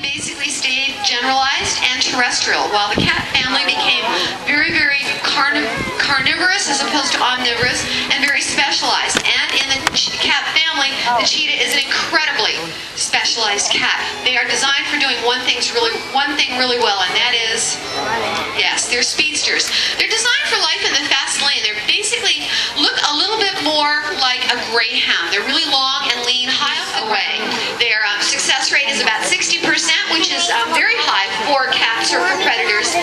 basically stayed generalized and terrestrial, while the cat family became very, very carnivorous as opposed to omnivorous, and very specialized. And in the cat family, the cheetah is an incredibly specialized cat. They are designed for doing one thing really well, and that is, yes, they're speedsters. They're designed for life in the fast lane. They're basically look a little bit more like a greyhound. They're really long and lean, high up the way. Their success rate is about 60%, which is very high for cats or for predators,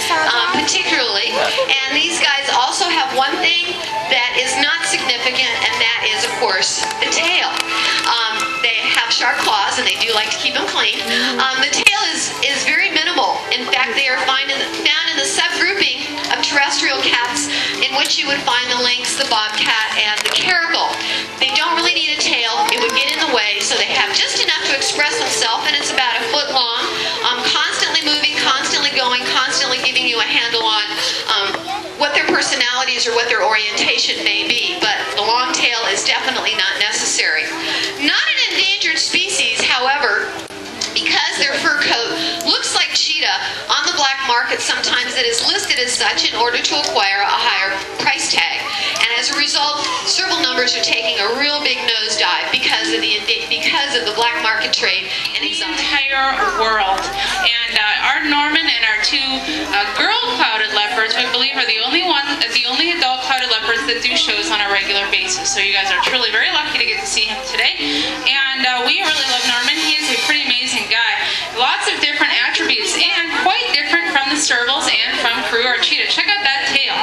particularly. And these guys also have one thing that is not significant, and that is, of course, the tail. They have sharp claws, and they do like to keep them clean. The tail is very minimal. In fact, they are found in the subgrouping of terrestrial cats, in which you would find the lynx, the bobcat, and the caracal. They don't really need a tail. It would get in the way, so they have just enough to express themselves, and it's about a foot long, constantly moving, constantly going, constantly giving you a handle on what their personalities or what their orientation may be. But the long tail is definitely not necessary. Not an endangered species, however, because their fur coat looks like cheetah on the black market. Sometimes it is listed as such in order to acquire a higher price tag. And as a result, serval numbers are taking a real big nosedive because of the black market trade in the entire world. And our Norman and our two girl clouded leopards, we believe, are the only adult clouded leopards that do shows on a regular basis. So you guys are truly very lucky to get to see him today. And we really love Norman. He is a pretty amazing guy. Lots of different attributes, and quite different from the servals and from Karoo, our cheetah. Check out that tail.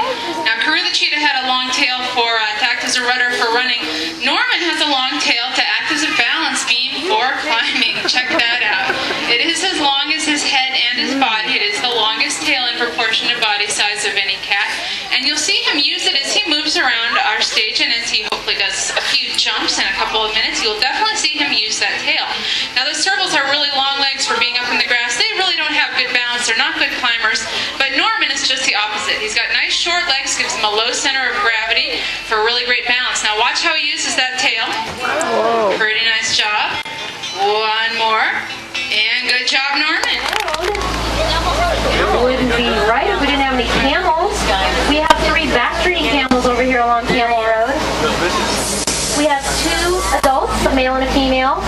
Now, Karoo the cheetah had a long tail to act as a rudder for running. Norman has a long tail to act as a balance beam for climbing. Check that out. It is as long as his head and his body. It is the longest tail in proportion to body size of any cat. And you'll see him use it as he moves around our stage, and as he hopefully does a few jumps in a couple of minutes, you'll definitely see him use that tail. Now, the servals are really long legs for being up in the grass. They really don't have good balance. They're not good climbers. But Norman is just the opposite. He's got nice short legs, gives him a low center of gravity for really great balance. Now, watch how he uses that tail. Whoa. Pretty nice job. One more. And good job, Norman. It wouldn't be right if we didn't have any camels. We have 3 backstreeting camels over here along Camel Road. We have 2 adults, a male and a female.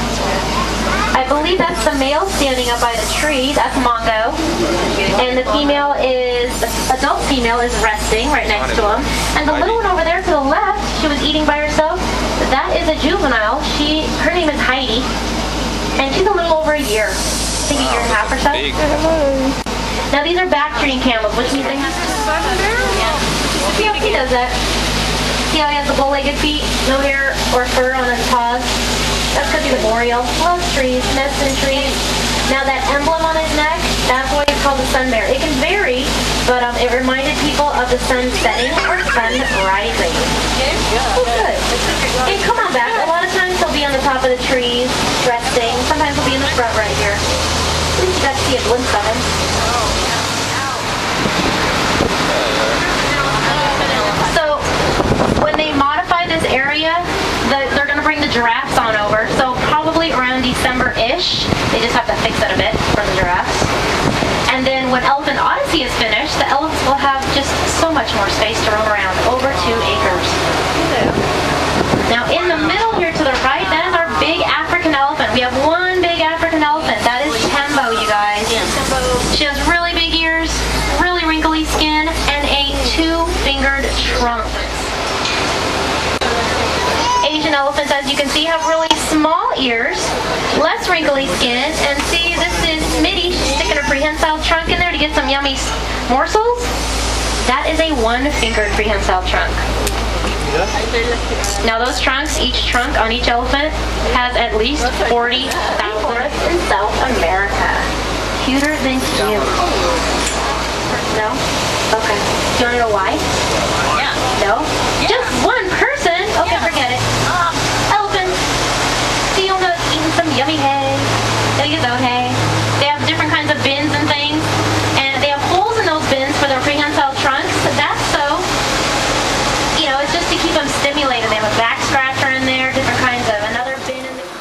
I believe that's the male standing up by the tree. That's Mongo. And the adult female is resting right next to him. And the little one over there to the left, she was eating by herself. That is a juvenile. Her name is Heidi. And she's a little over a year. I think a year and a half or so. Now these are backstreeting camels, which means they have to see how he does that. See how he has the bow-legged feet, no hair or fur on his paws? That's because he's a boreal. Loves trees, nests in trees. Now that emblem on his neck, that's why it's called the sun bear. It can vary, but it reminded people of the sun setting or sun rising. Oh, good. Hey, come on back. A lot of times he'll be on the top of the trees, resting. Sometimes he'll be in the front right here. At least you got to see a glimpse of him. So, when they modify this area, they're going to bring the giraffes on over. So probably around December-ish. They just have to fix it a bit for the giraffes. And then when Elephant Odyssey is finished, the elephants will have just so much more space to roam around. Over 2 acres. Now in the middle here to the right, that is our big African elephant. We have one big African elephant. That is Tembo, you guys. She has really big ears, really wrinkly skin, and a 2-fingered trunk. Asian elephants, as you can see, have really small ears, less wrinkly skin, and see, this is Mitty. She's sticking her prehensile trunk in there to get some yummy morsels. That is a 1-fingered prehensile trunk. Now those trunks, each trunk on each elephant has at least 40,000 in South America. Cuter than cute. No? Okay. Do you want to know why? Yeah. No? Yeah. Just one person? Okay, yeah. Forget it. Elephants. Fiona's eating some yummy hay. Gotta get that hay. They have different kinds of bins and things, and they have holes in those bins for their prehensile trunks. That's so, it's just to keep them stimulated. They have a back scratcher in there, different kinds of another bin in there.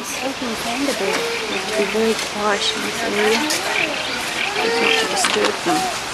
Sleeping panda bear. You have to be very cautious in this area. Not to disturb them.